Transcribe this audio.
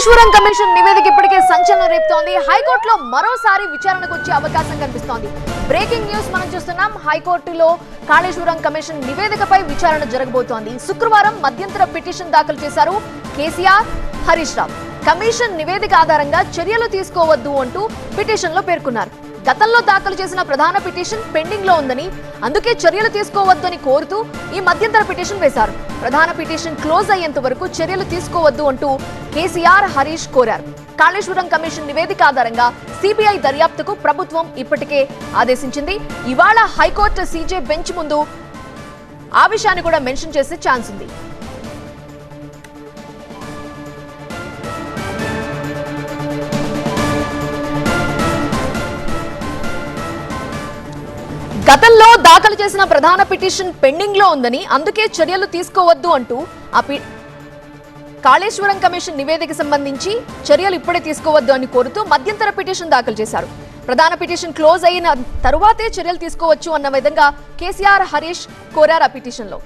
Kaleshwaram commission నివేదిక ఇప్పటికే సంచలనం రేపుతోంది. హైకోర్టులో మరోసారి విచారణకు వచ్చే అవకాశం కనిపిస్తోంది. బ్రేకింగ్ న్యూస్ మనం చూస్తున్నాం. హైకోర్టులో కాళేశ్వరం కమిషన్ నివేదికపై విచారణ జరగబోతోంది. శుక్రవారం మధ్యంతర పిటిషన్ దాఖలు చేశారు కేసీఆర్, హరీష్ రావు. కమిషన్ నివేదిక ఆధారంగా చర్యలు తీసుకోవద్దు అంటూ పిటిషన్ లో పేర్కొన్నారు. గతంలో దాఖలు చేసిన ప్రధాన పిటిషన్ పెండింగ్ లో ఉందని, అందుకే చర్యలు తీసుకోవద్దు అని కోరుతూ ఈ మధ్యంతర పిటిషన్ వేశారు. ప్రధాన పిటిషన్ క్లోజ్ అయ్యేంత వరకు చర్యలు తీసుకోవద్దు అంటూ కేసీఆర్, హరీష్ కోరారు. కాళేశ్వరం కమిషన్ నివేదిక ఆధారంగా సిబిఐ దర్యాప్తుకు ప్రభుత్వం ఇప్పటికే ఆదేశించింది. ఇవాళ హైకోర్టు సీజే బెంచ్ ముందు ఆ విషయాన్ని కూడా మెన్షన్ చేసే ఛాన్స్ ఉంది. గతంలో దాఖలు చేసిన ప్రధాన పిటిషన్ పెండింగ్ లో ఉందని, అందుకే చర్యలు తీసుకోవద్దు అంటూ కాళేశ్వరం కమిషన్ నివేదిక సంబంధించి చర్యలు ఇప్పుడే తీసుకోవద్దు అని కోరుతూ మధ్యంతర పిటిషన్ దాఖలు చేశారు. ప్రధాన పిటిషన్ క్లోజ్ అయిన తరువాతే చర్యలు తీసుకోవచ్చు అన్న విధంగా కేసీఆర్, హరీష్ కోరారు ఆ పిటిషన్ లో.